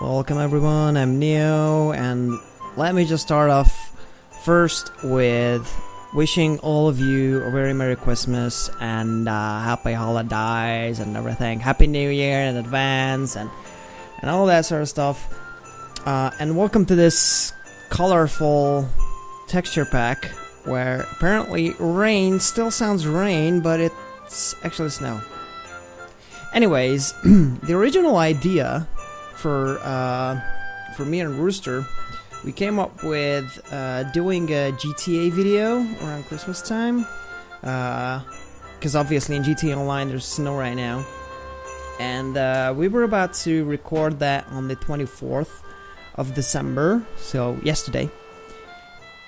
Welcome everyone, I'm Neo, and let me just start off first with wishing all of you a very Merry Christmas and Happy Holidays and everything. Happy New Year in advance and all that sort of stuff. And welcome to this colorful texture pack where apparently rain still sounds rain, but it's actually snow. Anyways, the original idea for me and Rooster, we came up with doing a GTA video around Christmas time, because obviously in GTA Online there's snow right now, and we were about to record that on the 24th of December, so yesterday.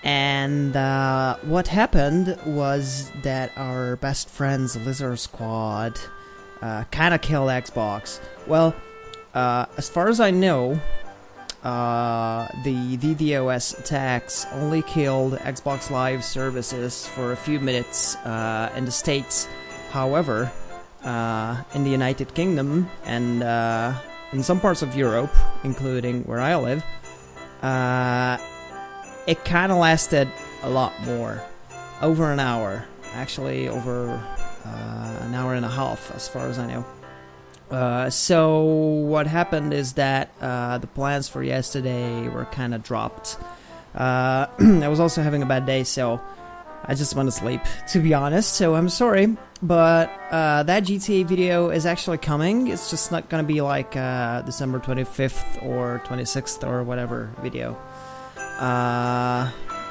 And what happened was that our best friends Lizard Squad kinda killed Xbox. Well, as far as I know, the DDoS attacks only killed Xbox Live services for a few minutes in the States. However, in the United Kingdom and in some parts of Europe, including where I live, it kind of lasted a lot more. Over an hour. Actually, over an hour and a half, as far as I know. So what happened is that the plans for yesterday were kind of dropped. I was also having a bad day, so I just went to sleep, to be honest, so I'm sorry. But that GTA video is actually coming. It's just not gonna be like December 25th or 26th or whatever video.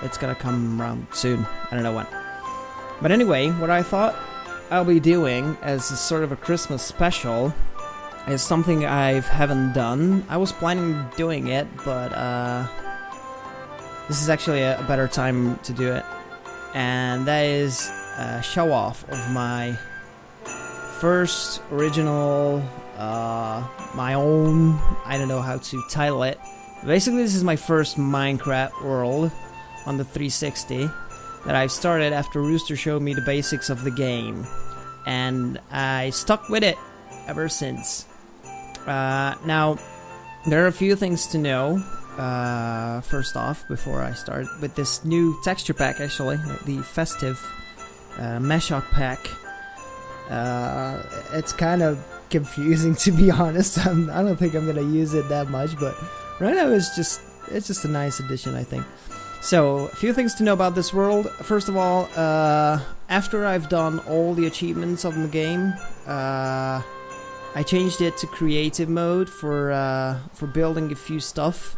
It's gonna come around soon. I don't know when. But anyway, what I thought I'll be doing as a sort of a Christmas special is something I haven't done. I was planning on doing it, but this is actually a better time to do it. And that is a show off of my first original, my own, I don't know how to title it. Basically, this is my first Minecraft world on the 360 that I've started after Rooster showed me the basics of the game. And I stuck with it ever since. Now, there are a few things to know, first off, before I start with this new texture pack, actually, the festive mashup pack. It's kind of confusing, to be honest. I don't think I'm gonna use it that much, but right now it's just a nice addition, I think. So, a few things to know about this world. First of all, after I've done all the achievements of the game, I changed it to creative mode for building a few stuff.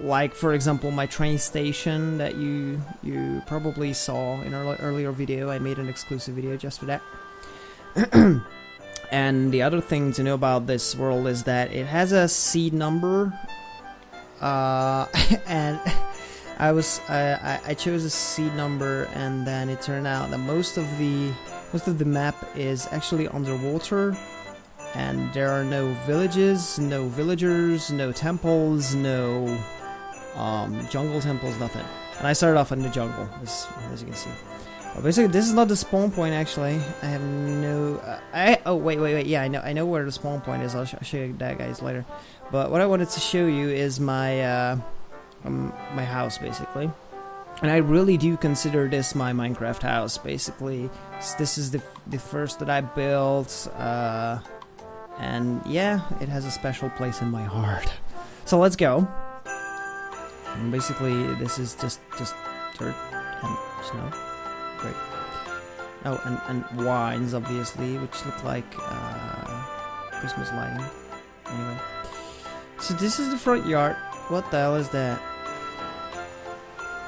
Like, for example, my train station that you probably saw in an earlier video. I made an exclusive video just for that. And the other thing to know about this world is that it has a seed number. And I chose a seed number, and then it turned out that most of the map is actually underwater, and there are no villages, no villagers, no temples, no jungle temples, nothing. And I started off in the jungle, as you can see. But basically, this is not the spawn point. Actually, I have no. Oh wait. Yeah, I know where the spawn point is. I'll show you that, guys, later. But what I wanted to show you is my my house, basically. And I really do consider this my Minecraft house, basically. This is the first that I built, and yeah, it has a special place in my heart. So let's go. And basically, this is just dirt and snow. Great. Oh, and wines, obviously, which look like Christmas lighting. Anyway. So this is the front yard. What the hell is that?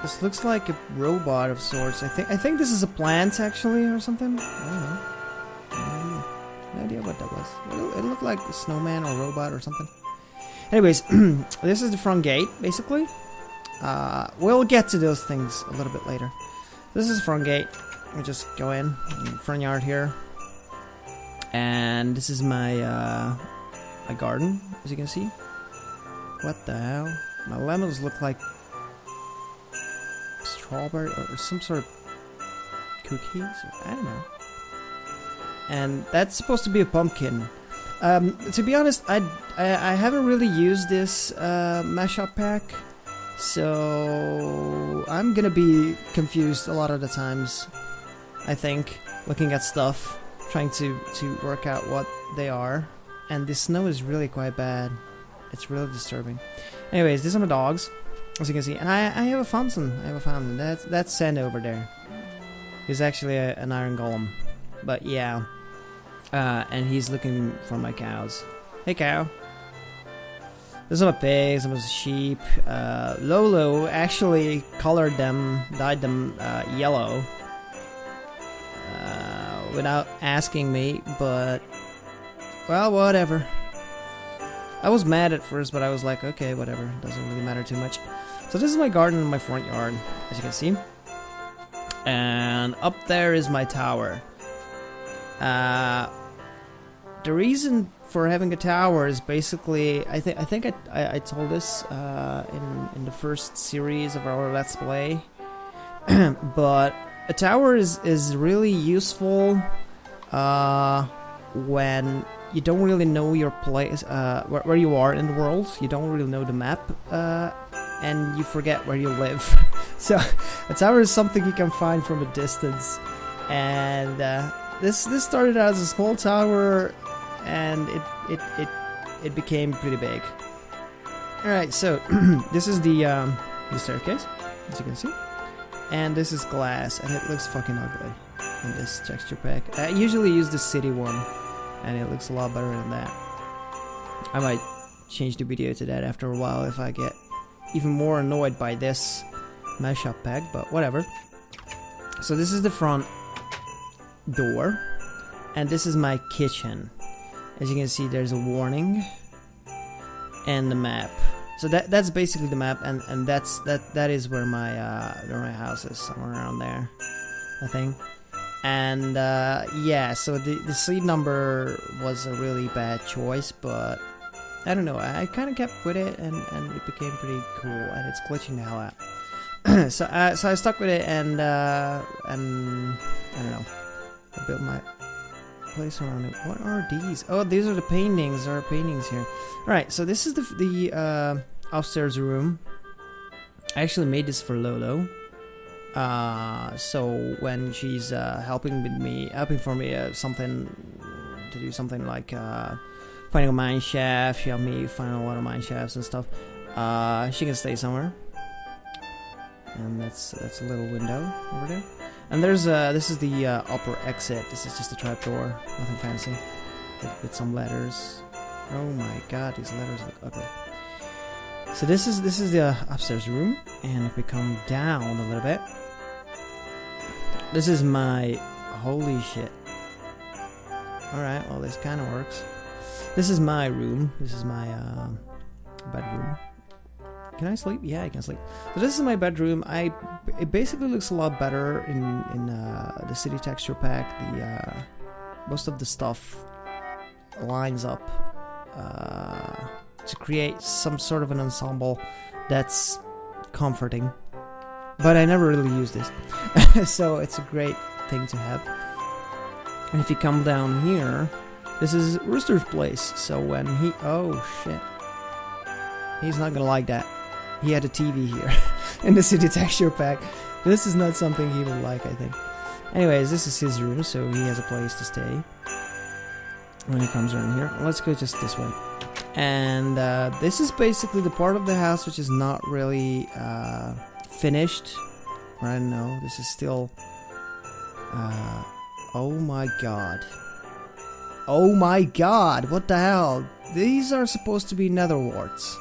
This looks like a robot of sorts. I think this is a plant, actually, or something. I don't know. No idea what that was. It looked like a snowman or robot or something. Anyways, this is the front gate, basically. We'll get to those things a little bit later. This is the front gate. We just go in the front yard here. And this is my my garden, as you can see. What the hell? My lemons look like strawberry or some sort of cookies? I don't know. And that's supposed to be a pumpkin. To be honest, I haven't really used this mashup pack, so I'm gonna be confused a lot of the times. I think looking at stuff, trying to work out what they are, and the snow is really quite bad. It's really disturbing. Anyways, these are my dogs, as you can see, and I have a fountain. That's Sand over there. He's actually an iron golem, but yeah. And he's looking for my cows. Hey, cow. There's some pigs, some sheep. Lolo actually colored them, dyed them yellow. Without asking me, but... well, whatever. I was mad at first, but I was like, okay, whatever. Doesn't really matter too much. So this is my garden in my front yard, as you can see. And up there is my tower. The reason for having a tower is basically, I think I told this in the first series of our Let's Play, but a tower is really useful when you don't really know your place, where you are in the world. You don't really know the map, and you forget where you live. So a tower is something you can find from a distance, and this started out as a small tower, and it became pretty big. All right, so this is the staircase, as you can see, and this is glass, and it looks fucking ugly in this texture pack. I usually use the city one, and it looks a lot better than that. I might change the video to that after a while if I get even more annoyed by this mashup pack, but whatever. So this is the front door, and this is my kitchen. As you can see, there's a warning and the map. So that's basically the map, and that is where my house is, somewhere around there, I think. And yeah, so the seed number was a really bad choice, but I don't know, I kind of kept with it, and it became pretty cool, and it's glitching the hell out. So I stuck with it, and I don't know, I built my place around it. What are these? Oh, these are the paintings. There are paintings here. Alright, so this is the upstairs room. I actually made this for Lolo. So when she's helping for me to do something like finding a mine shaft, she helped me find a lot of mine shafts and stuff. She can stay somewhere. And that's a little window over there. And there's this is the upper exit. This is just a trapdoor, nothing fancy, with some letters. Oh my god, these letters look ugly. So this is the upstairs room, and if we come down a little bit, this is my holy shit. All right, well this kind of works. This is my room. This is my bedroom. Can I sleep? Yeah, I can sleep. So this is my bedroom. It basically looks a lot better in the city texture pack. Most of the stuff lines up to create some sort of an ensemble that's comforting. But I never really use this, so it's a great thing to have. And if you come down here, this is Rooster's place. So when oh shit, he's not gonna like that. He had a TV here in the city texture pack. This is not something he would like, I think. Anyways, this is his room, so he has a place to stay when he comes around here. Let's go just this way. And this is basically the part of the house which is not really finished. Or I don't know, this is still... oh my god. Oh my god, what the hell? These are supposed to be nether warts.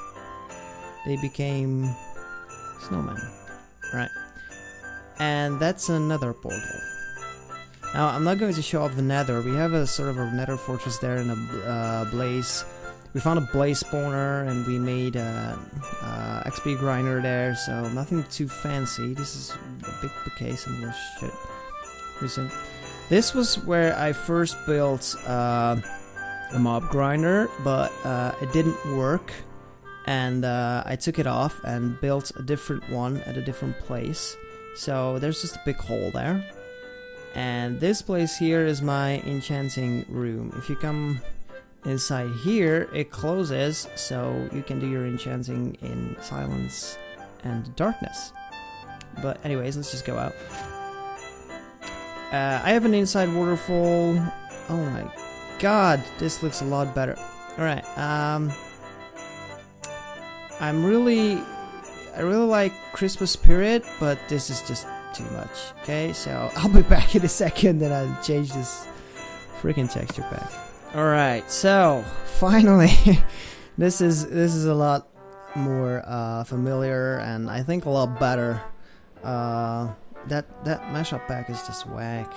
They became snowmen. Right. And that's another portal. Now, I'm not going to show off the nether. We have a sort of a nether fortress there and a blaze. We found a blaze spawner, and we made a XP grinder there, so nothing too fancy. This is a big bookcase, and we'll show it pretty soon. This was where I first built a mob grinder, but it didn't work. And I took it off and built a different one at a different place. So there's just a big hole there. And this place here is my enchanting room. If you come inside here it closes, so you can do your enchanting in silence and darkness. But anyways, let's just go out. I have an inside waterfall. Oh my god, this looks a lot better. Alright, I really like Christmas spirit, but this is just too much. Okay, so I'll be back in a second and I'll change this freaking texture pack. Alright, so finally this is a lot more familiar and I think a lot better. That mashup pack is just whack.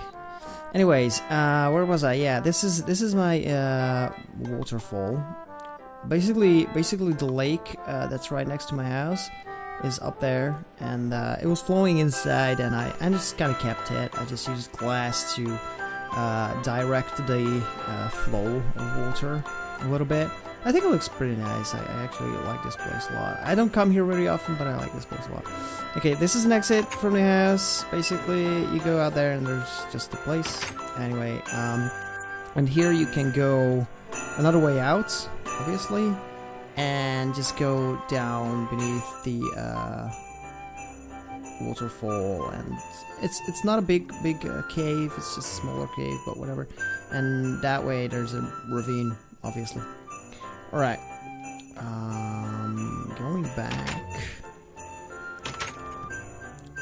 Anyways, where was I? Yeah, this is my waterfall. Basically the lake that's right next to my house is up there, and it was flowing inside, and I just kind of kept it. I just used glass to direct the flow of water a little bit. I think it looks pretty nice. I actually like this place a lot. I don't come here very often, but I like this place a lot. Okay, this is an exit from the house. Basically, you go out there and there's just a place. Anyway, and here you can go another way out, obviously, and just go down beneath the waterfall. And it's not a big cave. It's just a smaller cave, but whatever. And that way there's a ravine, obviously. Alright, going back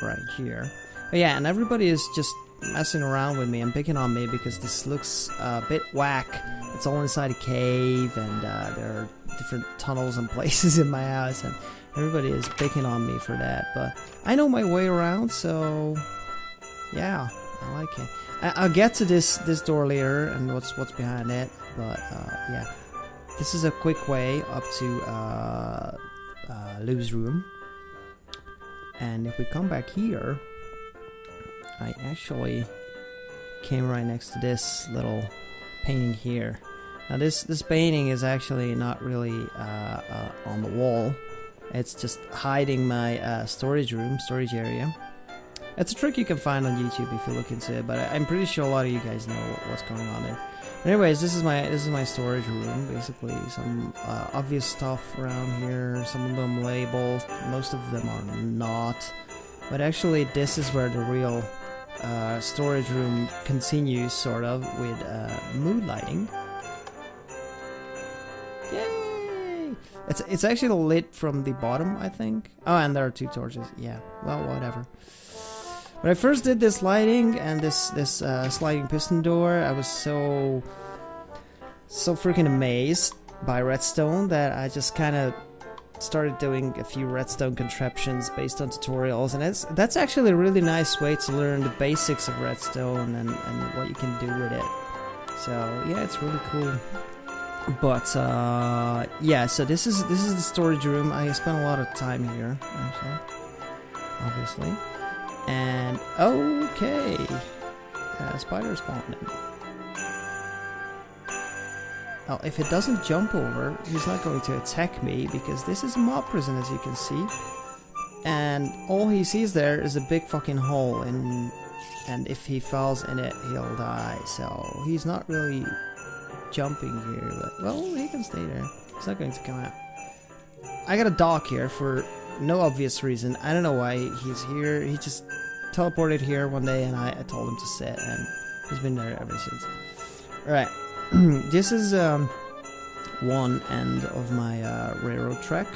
right here. Oh yeah, and everybody is just messing around with me and picking on me because this looks a bit whack. It's all inside a cave, and there are different tunnels and places in my house, and everybody is picking on me for that. But I know my way around, so yeah, I like it. I'll get to this door later and what's behind it, but yeah. This is a quick way up to Lou's room. And if we come back here, I actually came right next to this little painting here. Now this painting is actually not really on the wall. It's just hiding my storage area. It's a trick you can find on YouTube if you look into it, but I'm pretty sure a lot of you guys know what's going on there. Anyways, this is my storage room. Basically, some obvious stuff around here. Some of them labeled, most of them are not. But actually, this is where the real storage room continues, sort of, with mood lighting. Yay! It's actually lit from the bottom, I think. Oh, and there are 2 torches. Yeah. Well, whatever. When I first did this lighting and this sliding piston door, I was so freaking amazed by redstone that I just kind of started doing a few redstone contraptions based on tutorials, and that's actually a really nice way to learn the basics of redstone and what you can do with it. So yeah, it's really cool. But yeah, so this is the storage room. I spent a lot of time here, actually, obviously. And okay, spider spawning. Well, if it doesn't jump over, he's not going to attack me because this is a mob prison, as you can see. And all he sees there is a big fucking hole, and if he falls in it, he'll die. So he's not really jumping here, but well, he can stay there. He's not going to come out. I got a dog here for no obvious reason. I don't know why he's here. He just teleported here one day and I told him to sit, and he's been there ever since. Alright, this is one end of my railroad track.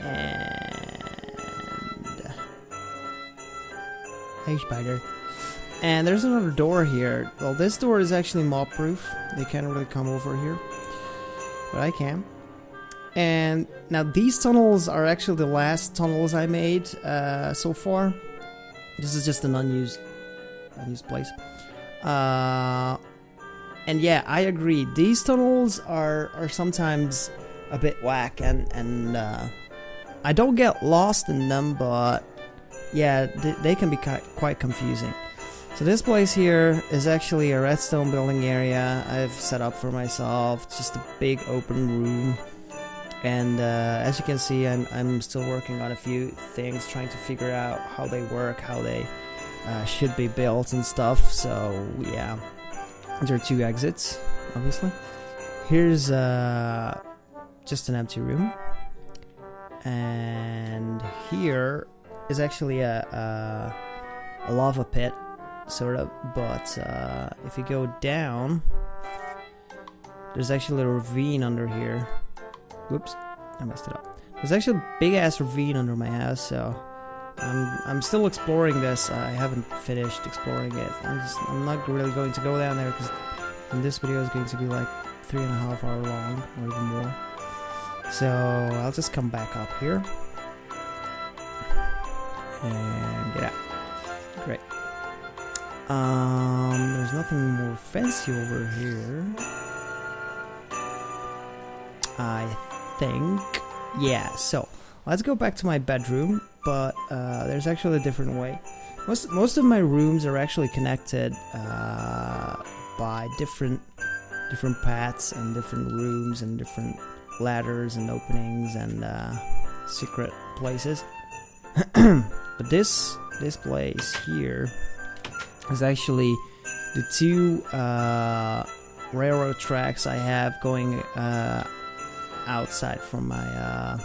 And hey, spider. And there's another door here. Well, this door is actually mob proof. They can't really come over here, but I can. And now these tunnels are actually the last tunnels I made so far. This is just an unused place. And yeah, I agree. These tunnels are sometimes a bit whack, and I don't get lost in them, but yeah, they can be quite confusing. So this place here is actually a redstone building area I've set up for myself. It's just a big open room. And as you can see, I'm still working on a few things, trying to figure out how they work, how they should be built and stuff. So yeah, There are 2 exits, obviously. Here's just an empty room, and here is actually a lava pit, sort of. But if you go down, there's actually a ravine under here. Whoops, I messed it up. There's actually a big ass ravine under my house, so I'm still exploring this. I haven't finished exploring it. I'm not really going to go down there because this video is going to be like 3.5 hours long or even more. So I'll just come back up here and get out. Great. There's nothing more fancy over here, I think. Yeah, so let's go back to my bedroom, but there's actually a different way. Most of my rooms are actually connected by different paths and different rooms and different ladders and openings and secret places. But this place here is actually the 2 railroad tracks I have going outside from my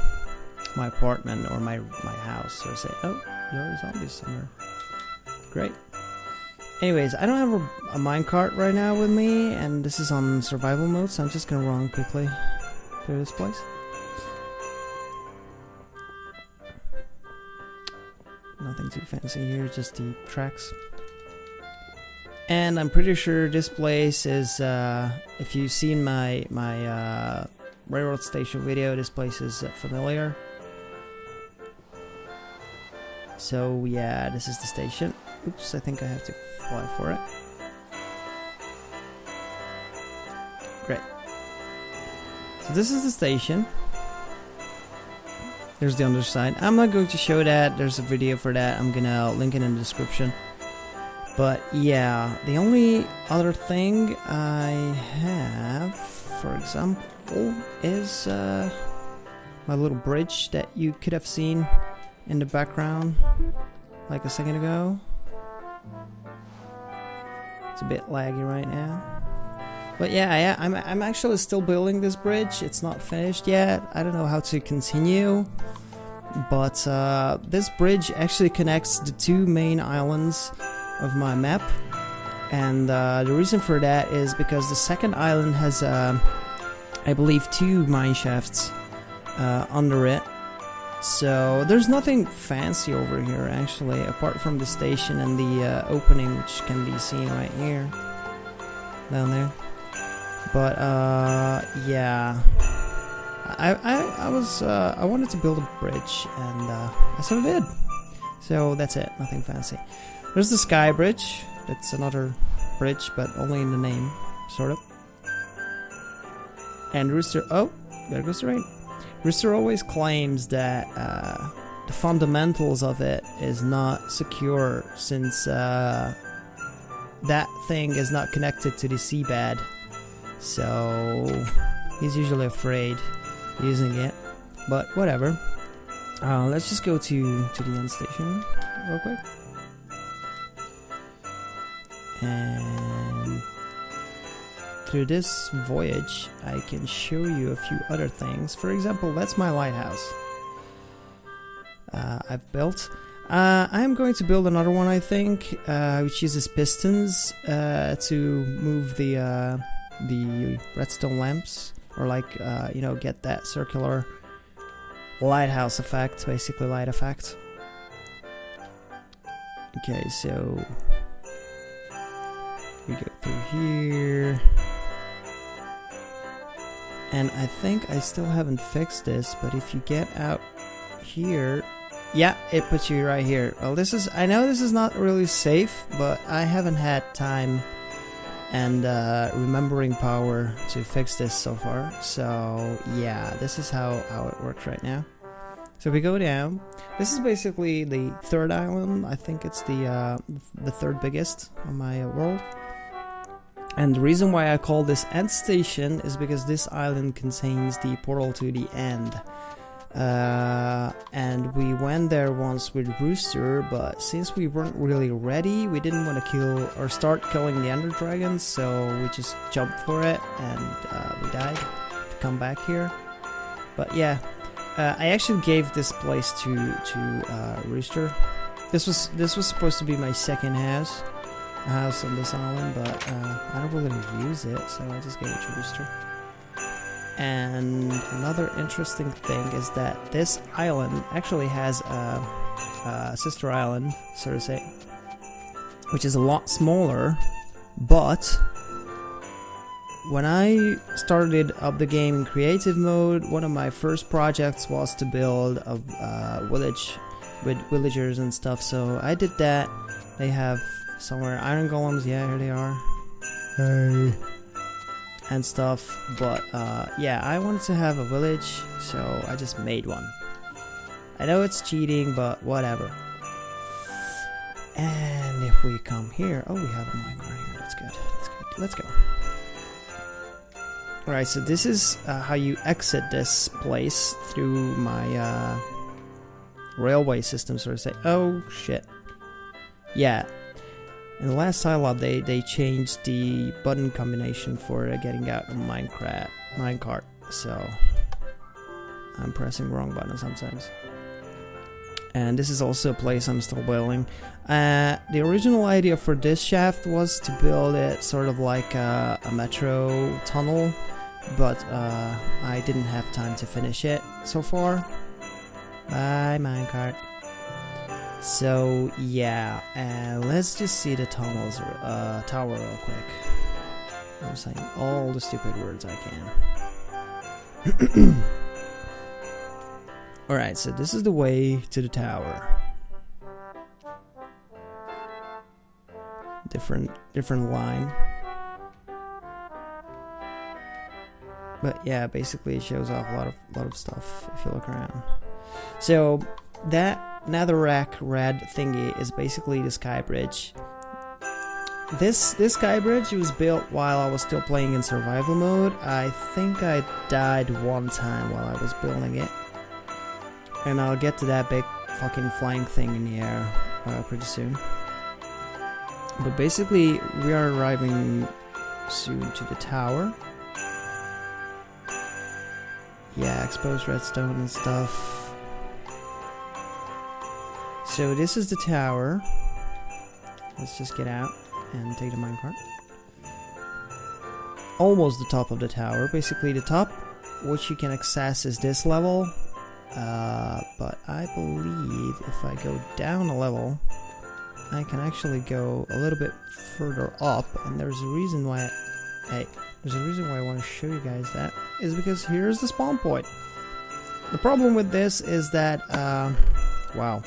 my apartment or my house. Or say, oh, there are zombies somewhere. Great. Anyways, I don't have a minecart right now with me, and this is on survival mode, so I'm just gonna run quickly through this place. Nothing too fancy here, just the tracks. And I'm pretty sure this place is, if you've seen my railroad station video, this place is familiar. So yeah, this is the station. Oops, I think I have to fly for it. Great. So this is the station. There's the underside. I'm not going to show that. There's a video for that. I'm gonna link it in the description. But yeah, the only other thing I have, for example, is my little bridge that you could have seen in the background like a second ago. It's a bit laggy right now. But yeah, I'm actually still building this bridge. It's not finished yet. I don't know how to continue. But this bridge actually connects the 2 main islands of my map. And the reason for that is because the second island has, I believe, 2 mine shafts under it. So there's nothing fancy over here actually, apart from the station and the opening, which can be seen right here, down there. But yeah, I wanted to build a bridge, and I sort of did. So that's it, nothing fancy. There's the sky bridge. That's another bridge, but only in the name, sort of. And Rooster, oh, there goes the rain. Rooster always claims that the fundamentals of it is not secure, since that thing is not connected to the seabed. So he's usually afraid using it, but whatever. Let's just go to the end station real quick. And through this voyage, I can show you a few other things. For example, that's my lighthouse I've built. I'm going to build another one, I think, which uses pistons to move the redstone lamps, or like, you know, get that circular lighthouse effect, basically light effect. Okay, so we go through here. And I think I still haven't fixed this, but if you get out here, yeah, it puts you right here. Well, this is, I know this is not really safe, but I haven't had time and remembering power to fix this so far. So yeah, this is how it works right now. So we go down. This is basically the 3rd island. I think it's the 3rd biggest on my world. And the reason why I call this end station is because this island contains the portal to the end. and we went there once with Rooster, but since we weren't really ready, we didn't want to kill or start killing the Ender Dragons, so we just jumped for it and we died to come back here. But yeah, I actually gave this place to Rooster. This was supposed to be my second house on this island, but I don't really use it, so I just gave it to Rooster. And another interesting thing is that this island actually has a sister island, so to say, which is a lot smaller, but when I started up the game in creative mode, one of my first projects was to build a village with villagers and stuff, so I did that. They have somewhere iron golems, yeah, here they are. Hey. And stuff, but yeah, I wanted to have a village, so I just made one. I know it's cheating, but whatever. And if we come here, oh, we have a minecart here, that's good, let's go. Alright, so this is how you exit this place through my railway system, so to say. Oh, shit. Yeah. In the last tile update, they changed the button combination for getting out of minecart, so I'm pressing the wrong button sometimes. And this is also a place I'm still building. The original idea for this shaft was to build it sort of like a metro tunnel, but I didn't have time to finish it so far. Bye, minecart. So yeah, let's just see the tower real quick. I'm saying all the stupid words I can. Alright, so this is the way to the tower. Different line. But yeah, basically it shows off a lot of stuff if you look around. So that netherrack red thingy is basically the sky bridge. This sky bridge was built while I was still playing in survival mode. I think I died one time while I was building it, and I'll get to that big fucking flying thing in the air pretty soon. But basically we are arriving soon to the tower. Yeah, exposed redstone and stuff. So this is the tower. Let's just get out and take the minecart. Almost the top of the tower. Basically the top, which you can access, is this level. But I believe if I go down a level, I can actually go a little bit further up. And there's a reason why I want to show you guys that. Is because here's the spawn point. The problem with this is that, wow.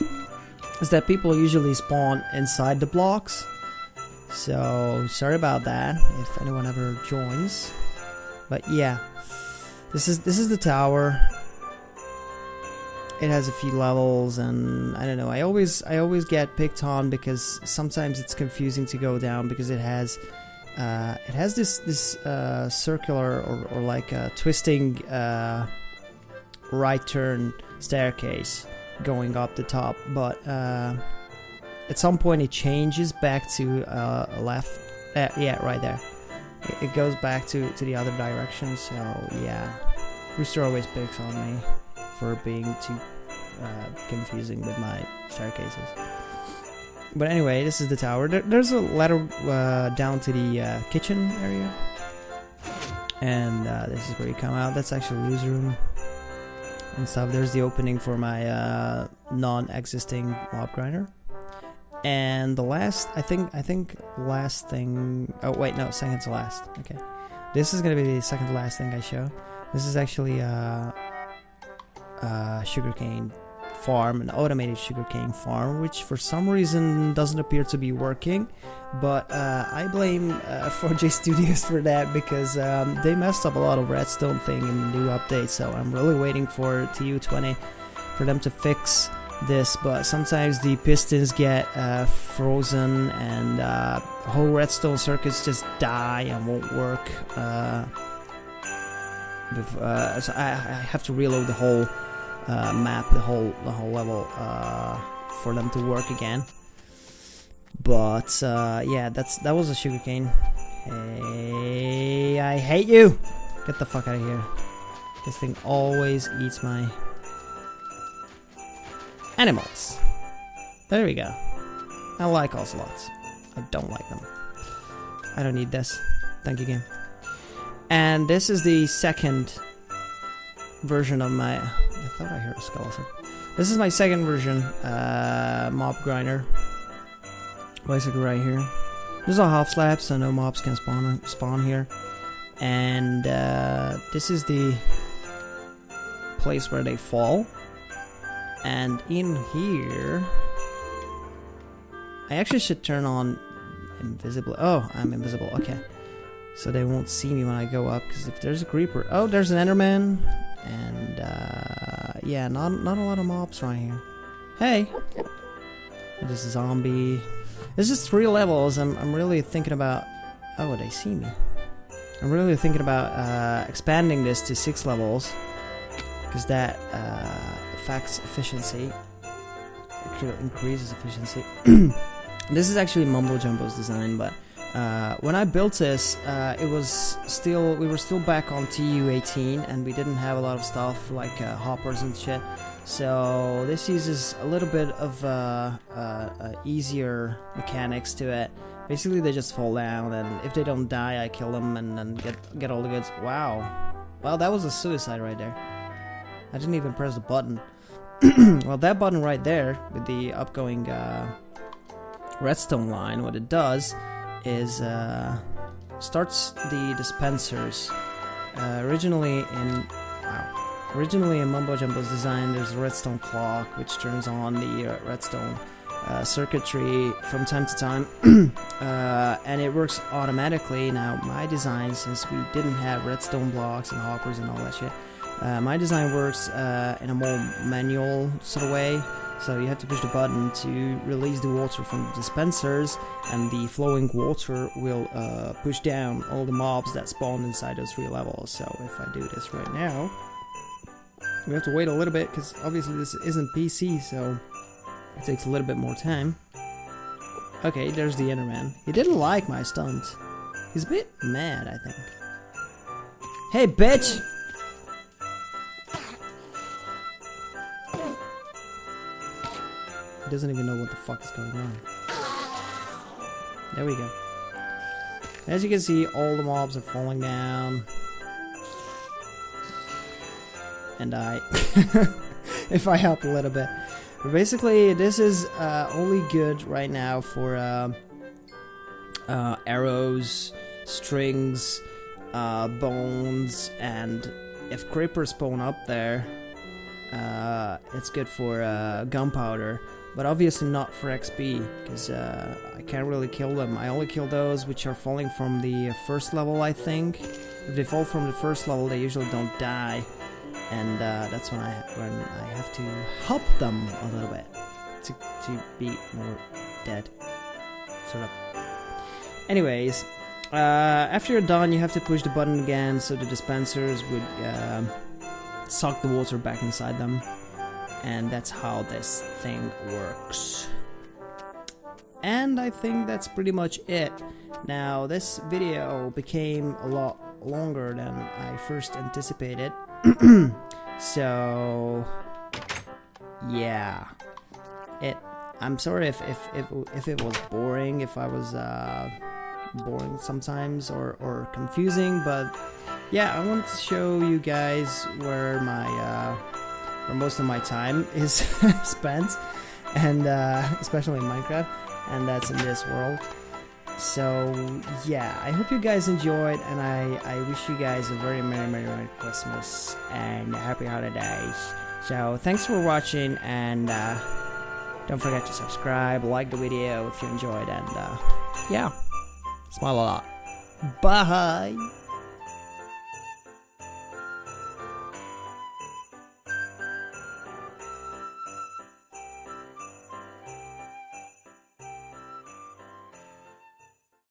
Is that people usually spawn inside the blocks, so sorry about that if anyone ever joins. But yeah, this is the tower. It has a few levels, and I don't know. I always get picked on because sometimes it's confusing to go down because it has this circular or like a twisting right turn staircase going up the top, but at some point it changes back to left. Yeah, right there. It goes back to the other direction. So yeah, Rooster always picks on me for being too confusing with my staircases. But anyway, this is the tower. There's a ladder down to the kitchen area, and this is where you come out. That's actually Lou's room and stuff. There's the opening for my non-existing mob grinder. And the last, I think last thing, oh wait, no, second to last. Okay, this is gonna be the second to last thing I show. This is actually a sugarcane farm, an automated sugarcane farm, which for some reason doesn't appear to be working. But I blame 4J Studios for that, because they messed up a lot of redstone thing in the new update. So I'm really waiting for TU20 for them to fix this. But sometimes the pistons get frozen, and whole redstone circuits just die and won't work. So I have to reload the whole map, the whole level, for them to work again. But yeah, that was a sugarcane. Hey, I hate you! Get the fuck out of here. This thing always eats my animals. There we go. I like ocelots. I don't like them. I don't need this. Thank you, game. And this is the second version of my... I thought I heard a skeleton. This is my second version, mob grinder. Basically right here. There's a half slab, so no mobs can spawn here. And this is the place where they fall. And in here... I actually should turn on invisible. Oh, I'm invisible. Okay. So they won't see me when I go up, because if there's a creeper... Oh, there's an enderman. And yeah, not a lot of mobs right here. Hey! This is a zombie. This is 3 levels. I'm really thinking about... Oh, they see me. I'm really thinking about expanding this to 6 levels, because that affects efficiency. Actually increases efficiency. This is actually Mumbo Jumbo's design, but when I built this, we were still back on TU18, and we didn't have a lot of stuff like hoppers and shit. So this uses a little bit of easier mechanics to it. Basically, they just fall down, and if they don't die, I kill them and then get all the goods. Wow, well, that was a suicide right there. I didn't even press the button. Well, that button right there with the upgoing redstone line, what it does is starts the dispensers. Originally in Mumbo Jumbo's design, there's a redstone clock which turns on the redstone circuitry from time to time, and it works automatically. Now, my design, since we didn't have redstone blocks and hoppers and all that shit, my design works in a more manual sort of way. So you have to push the button to release the water from the dispensers, and the flowing water will push down all the mobs that spawn inside those 3 levels. So if I do this right now, we have to wait a little bit, because obviously this isn't PC, so it takes a little bit more time. Okay, there's the Enderman. He didn't like my stunt. He's a bit mad, I think. Hey, bitch! He doesn't even know what the fuck is going on. There we go. As you can see, all the mobs are falling down. And die. If I help a little bit. But basically, this is only good right now for arrows, strings, bones, and if creepers spawn up there, it's good for gunpowder. But obviously not for XP, because I can't really kill them. I only kill those which are falling from the first level, I think. If they fall from the first level, they usually don't die. And that's when I have to help them a little bit to be more dead, sort of. Anyways, after you're done, you have to push the button again, so the dispensers would suck the water back inside them, and that's how this thing works. And I think that's pretty much it. Now, this video became a lot longer than I first anticipated. So yeah, I'm sorry if it was boring, if I was boring sometimes or confusing, but yeah, I want to show you guys where most of my time is spent, and especially in Minecraft, and that's in this world. So yeah, I hope you guys enjoyed, and I wish you guys a very Merry Christmas and Happy Holidays. So thanks for watching, and don't forget to subscribe, like the video if you enjoyed, and yeah, smile a lot. Bye!